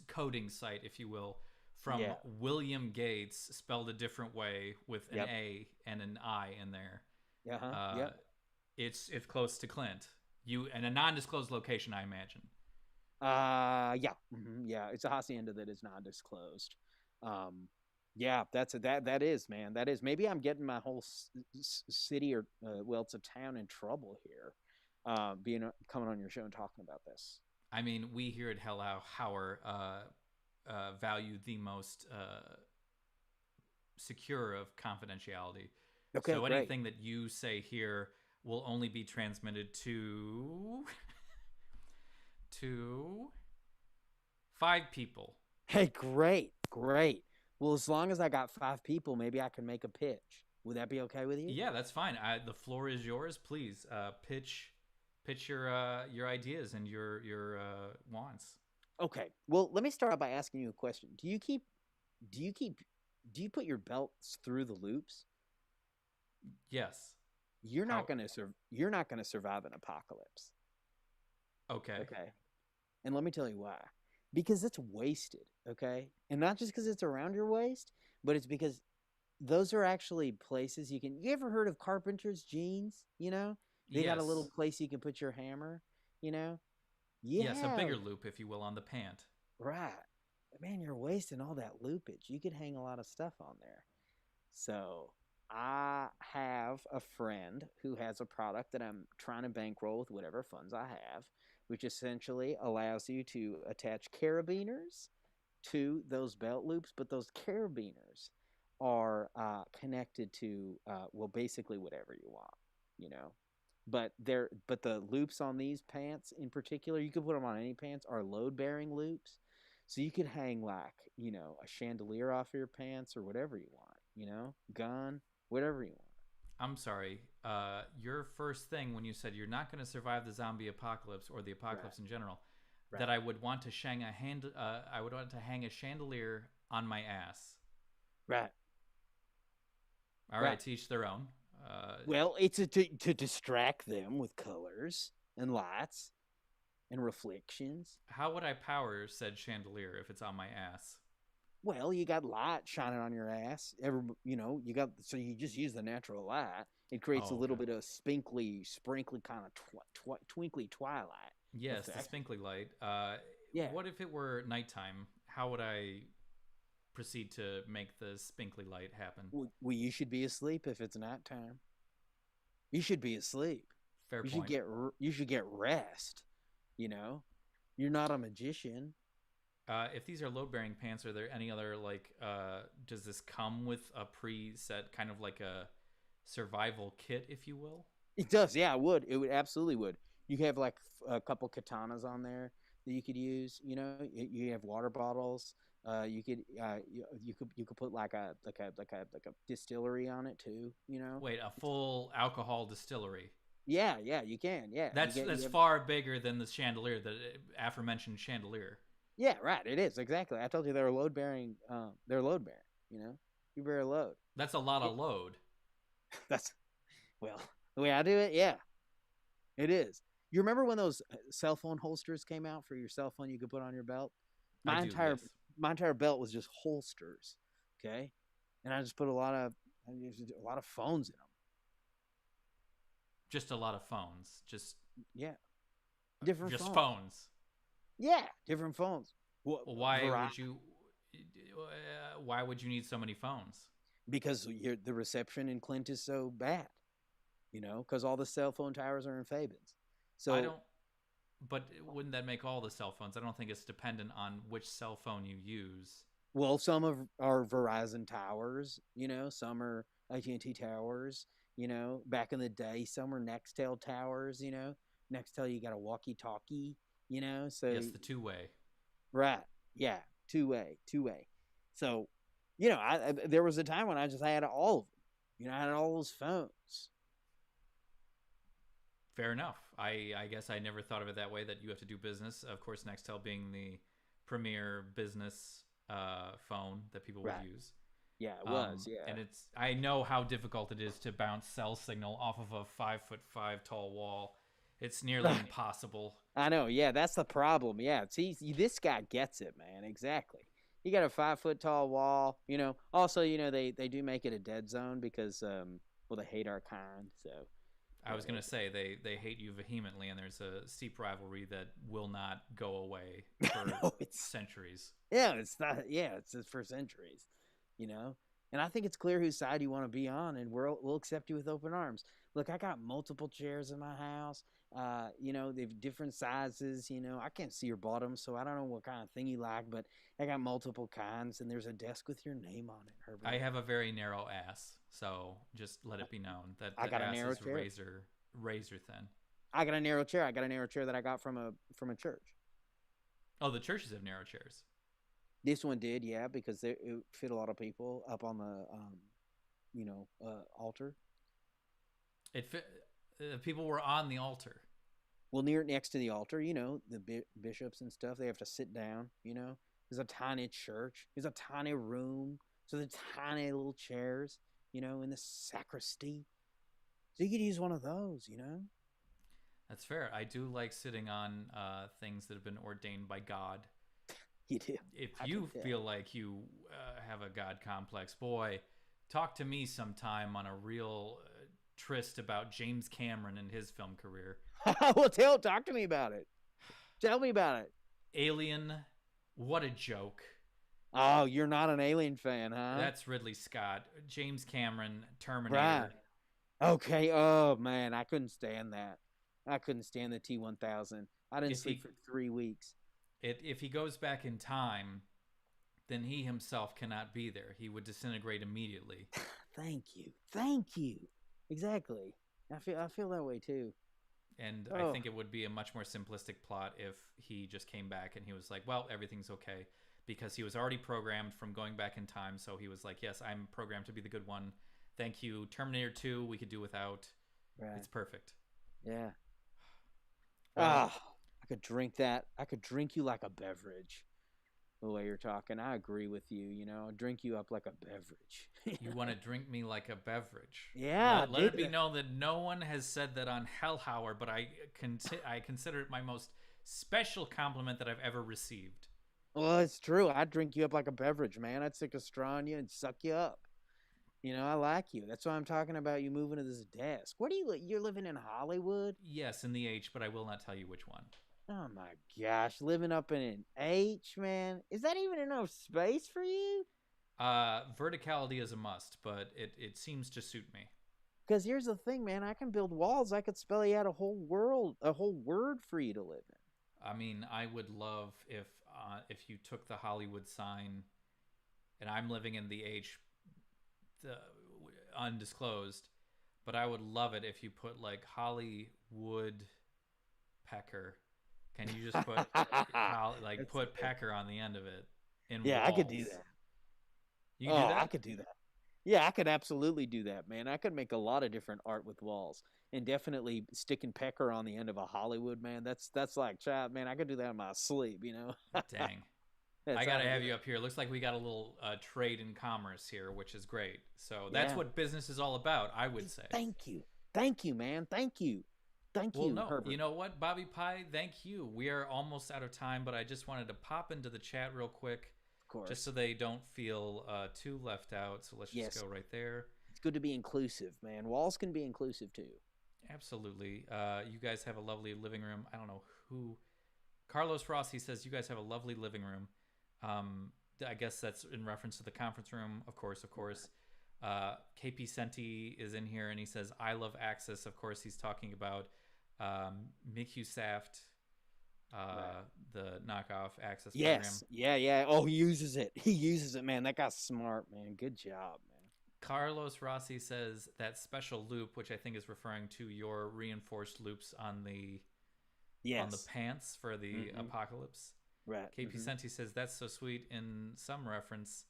coding site, if you will, from Yeah. William Gates, spelled a different way with an Yep. A and an I in there. Yep. It's close to Clint. You and a non-disclosed location, I imagine. Yeah. Yeah. It's a hacienda that is not disclosed. Yeah, that is, man. That is. Maybe I'm getting my whole city or it's a town in trouble here. Being coming on your show and talking about this. I mean, we here at Hello Hauer value the most secure of confidentiality. Okay, So great. anything that you say here will only be transmitted to to 5 people. Hey, great. Well, as long as I got 5 people, maybe I can make a pitch. Would that be okay with you? Yeah, that's fine. The floor is yours. Please pitch your ideas and your wants. Okay. Well, let me start out by asking you a question. Do you put your belts through the loops? Yes. You're How- not gonna survive an apocalypse. Okay. Okay. And let me tell you why. Because it's wasted, okay? And not just because it's around your waist, but it's because those are actually places you ever heard of carpenter's jeans? They got a little Yes. place you can put your hammer, you know? Yes, a Yeah, bigger loop, if you will, on the pant. right. Man, you're wasting all that loopage. You could hang a lot of stuff on there. So I have a friend who has a product that I'm trying to bankroll with whatever funds I have, which essentially allows you to attach carabiners to those belt loops, but those carabiners are connected to basically whatever you want, you know. But the loops on these pants in particular, you could put them on any pants, are load bearing loops, so you could hang like a chandelier off your pants or whatever you want, gun, whatever you want. I'm sorry. Your first thing when you said you're not going to survive the zombie apocalypse or the apocalypse in general, Right. that I would want to I would want to hang a chandelier on my ass. Right. All right, Right. to each their own. Well, it's to distract them with colors and lights and reflections. How would I power said chandelier if it's on my ass? Well, you got light shining on your ass. You got so you just use the natural light. It creates a Oh, little okay. bit of sprinkly kind of twinkly twilight Yes, the effect. spinkly light. Yeah. What if it were nighttime? How would I proceed to make the spinkly light happen? Well, you should be asleep if it's nighttime. You should be asleep. Fair You should point. get rest. You know, you're not a magician. If these are load bearing pants, are there any other like? Does this come with a preset kind of like a survival kit, if you will? It does, yeah. It would. It would absolutely would. You have like a couple katanas on there that you could use. You have water bottles. You could put like a distillery on it too. Wait, a full alcohol distillery. Yeah, you can. Yeah, you That's have, far bigger than the chandelier, the aforementioned chandelier. yeah, right. It is exactly. I told you they're load bearing. They're load bearing. You bear a load. That's a lot It, of load. that's well the way I do it. Yeah, it is. You remember when those cell phone holsters came out for your cell phone you could put on your belt? I My do, entire yes. my entire belt was just holsters, okay? And I just put a lot of phones in them. Just a lot of phones. Yeah, different Just phones. phones. Yeah, different phones. What Well, why would variety? you? Why would you need so many phones? Because the reception in Clint is so bad, because all the cell phone towers are in Fabens. I So, don't. But wouldn't that make all the cell phones? I don't think it's dependent on which cell phone you use. well, some of are Verizon towers. Some are AT&T towers. Back in the day, some were Nextel towers. Nextel, you got a walkie-talkie. So Yes, the two-way. right, yeah, two way. So, there was a time when I just had all of them. I had all those phones. Fair enough. I guess I never thought of it that way. That you have to do business. Of course, Nextel being the premier business phone that people would Right, use. yeah, it was, yeah. And I know how difficult it is to bounce cell signal off of a 5'5" tall wall. It's nearly impossible. I know, yeah, that's the problem. Yeah, see, this guy gets it, man. Exactly. You got a 5 foot tall wall. Also, they do make it a dead zone because well, they hate our kind. So I was gonna say they hate you vehemently, and there's a steep rivalry that will not go away for no, it's centuries. yeah, it's not. Yeah, it's for centuries. You know, and I think it's clear whose side you want to be on, and we'll accept you with open arms. Look, I got multiple chairs in my house. They've different sizes. I can't see your bottom, so I don't know what kind of thing you like, but I got multiple kinds, and there's a desk with your name on it, I Herbert. have a very narrow ass, so just let it be known that I the got a ass narrow is chair. razor thin. I got a narrow chair. I got a narrow chair that I got from a church. Oh, the churches have narrow chairs. This one did, yeah, because it fit a lot of people up on the altar. It people were on the altar. Well, next to the altar, the bishops and stuff, they have to sit down. There's a tiny church. There's a tiny room. So the tiny little chairs. In the sacristy. So you could use one of those. That's fair. I do like sitting on things that have been ordained by God. You do. If I you can tell. feel like you have a God complex, boy, talk to me sometime on a real tryst about James Cameron and his film career. Well, talk to me about it. Tell me about it. Alien, what a joke. Oh, you're not an Alien fan, huh? That's Ridley Scott. James Cameron, Right. Terminator. Okay. Oh man, I couldn't stand that. I couldn't stand the T-1000. I didn't If sleep he for 3 weeks. if he goes back in time, then he himself cannot be there. He would disintegrate immediately. Thank you. Exactly. I feel that way too. And I Oh, think it would be a much more simplistic plot if he just came back and he was like, well, everything's okay. Because he was already programmed from going back in time. So he was like, yes, I'm programmed to be the good one. Thank you. Terminator 2, we could do without. right. It's perfect. Yeah. Well, Ah, I could drink that. I could drink you like a beverage. the way you're talking. I agree with you. You know, drink you up like a beverage. You want to drink me like a beverage. Yeah, Let it be known that no one has said that on Hellhauer, but I consider it my most special compliment that I've ever received. Well, it's true. I'd drink you up like a beverage, man. I'd stick a straw in you and suck you up. You know, I like you. That's why I'm talking about you moving to this desk. What do you're living in Hollywood? Yes, in the H, but I will not tell you which one. Oh my gosh, living up in an H, man. Is that even enough space for you? Verticality is a must, but it seems to suit me. Because here's the thing, man. I can build walls. I could spell you out a whole word for you to live in. I mean, I would love if you took the Hollywood sign, and I'm living in the H, undisclosed, but I would love it if you put like Hollywood Pecker. Can you just put put Pecker on the end of it? Yeah, walls? I could do that. You can do that? I could do that. Yeah, I could absolutely do that, man. I could make a lot of different art with walls, and definitely sticking Pecker on the end of a Hollywood, man. That's like, child, man. I could do that in my sleep, you know. Dang. I gotta have you up here. Looks like we got a little trade and commerce here, which is great. So that's what business is all about, I would say. Thank you, man. Thank you, Herbert. You know what, Bobby Pie? Thank you. We are almost out of time, but I just wanted to pop into the chat real quick, of course, just so they don't feel too left out. So let's just go right there. It's good to be inclusive, man. Walls can be inclusive too. Absolutely. You guys have a lovely living room. I don't know who. Carlos Rossi says you guys have a lovely living room. I guess that's in reference to the conference room, of course. KP Senti is in here, and he says, I love Axis. Of course, he's talking about Mickey Saft, the knockoff Axis program. Yeah. Oh, he uses it, man. That guy's smart, man. Good job, man. Carlos Rossi says that special loop, which I think is referring to your reinforced loops on the pants for the apocalypse. Right. KP Senti says that's so sweet in some reference.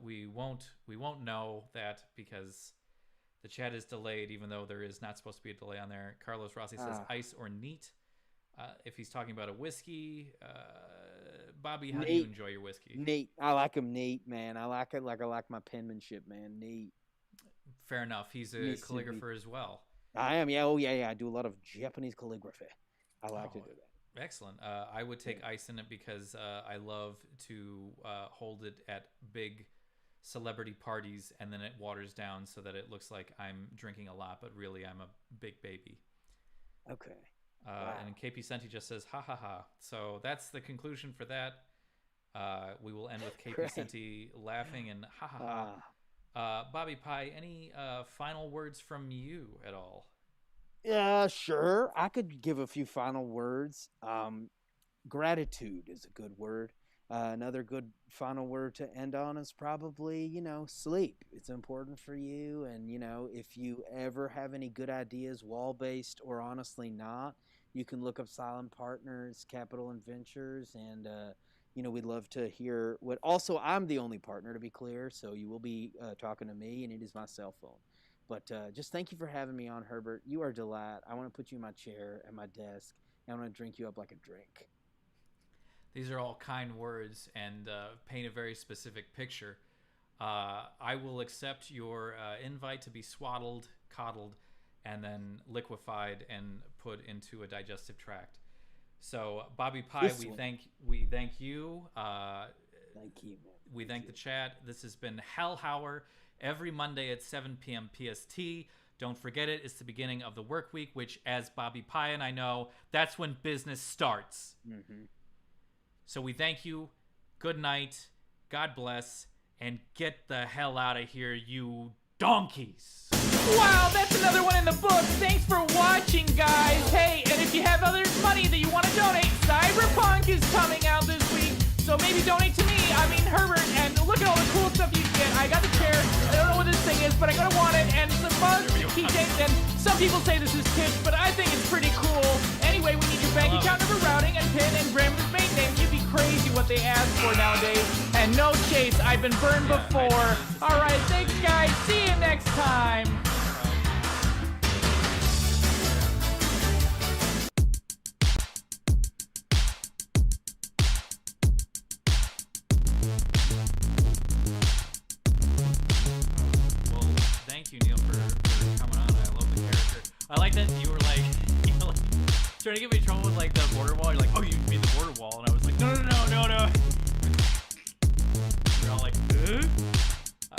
We won't know that because the chat is delayed, even though there is not supposed to be a delay on there. Carlos Rossi says ice or neat. If he's talking about a whiskey, Bobby, how do you enjoy your whiskey? Neat. I like him neat, man. I like it like I like my penmanship, man. Neat. Fair enough. He's a calligrapher as well. I am. Yeah. Oh, yeah. I do a lot of Japanese calligraphy. I like to do that. Excellent. I would take ice in it because I love to hold it at big celebrity parties, and then it waters down so that it looks like I'm drinking a lot, but really I'm a big baby. Okay. Wow. And KP Senti just says, ha ha ha. So that's the conclusion for that. We will end with KP Senti laughing and ha ha ha. Bobby Pie, any final words from you at all? Yeah, sure. I could give a few final words. Gratitude is a good word. Another good final word to end on is probably, sleep. It's important for you. And, if you ever have any good ideas, wall-based or honestly not, you can look up Silent Partners, Capital and Ventures, and, we'd love to hear what. Also, I'm the only partner, to be clear, so you will be talking to me, and it is my cell phone. But just thank you for having me on, Herbert. You are a delight. I want to put you in my chair at my desk, and I want to drink you up like a drink. These are all kind words and paint a very specific picture. I will accept your invite to be swaddled, coddled, and then liquefied and put into a digestive tract. So, Bobby Pie, we thank you. Thank you, man. We thank the chat. This has been Hellhauer. Every Monday at 7 p.m. PST. Don't forget it. It's the beginning of the work week, which, as Bobby Pie and I know, that's when business starts. Mm-hmm. So we thank you. Good night. God bless. And get the hell out of here, you donkeys. Wow, that's another one in the book. Thanks for watching, guys. Hey, and if you have other money that you want to donate, Cyberpunk is coming out this week. So maybe donate to me. I mean, Herbert, and look at all the cool stuff you get. I got the chair. I don't know what this thing is, but I'm going to want it. And some mugs, keychains, and some people say this is kitsch, but I think it's pretty cool. Anyway, we need your bank account number, routing, and PIN, and grandmother's maiden name. You'd be crazy what they ask for nowadays. And no chase. I've been burned before. All right, thanks, guys. See you next time. that you were like, trying to get me in trouble with like the border wall. You're like, oh, you mean the border wall? And I was like, no. You're all like, huh?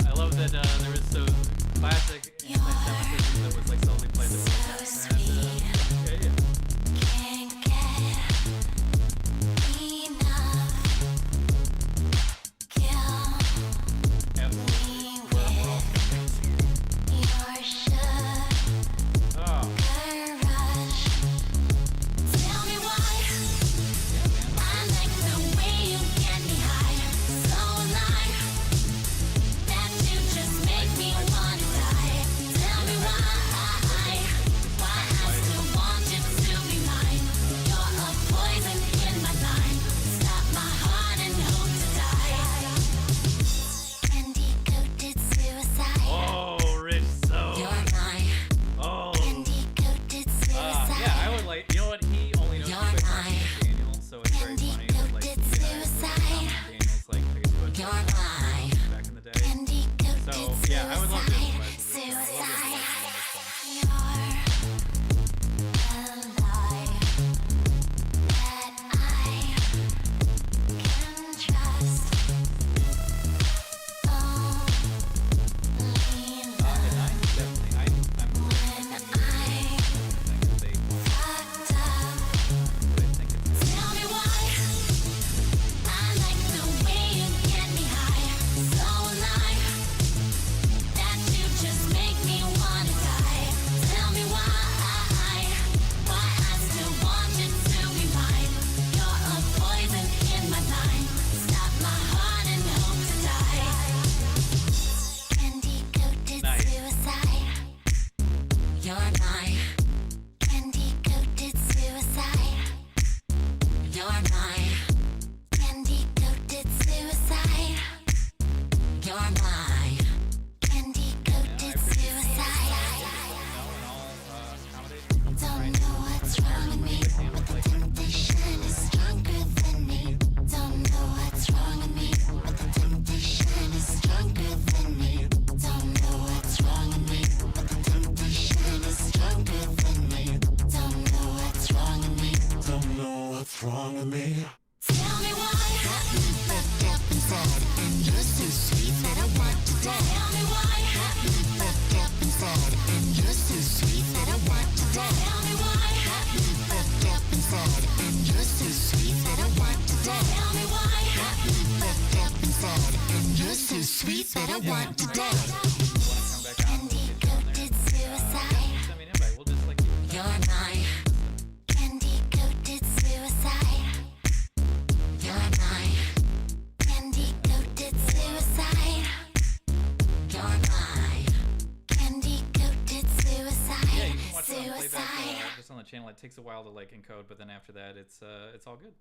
I love that there was so classic anti-Semitism that was like solely played. Yeah. Channel. It takes a while to like encode, but then after that it's all good.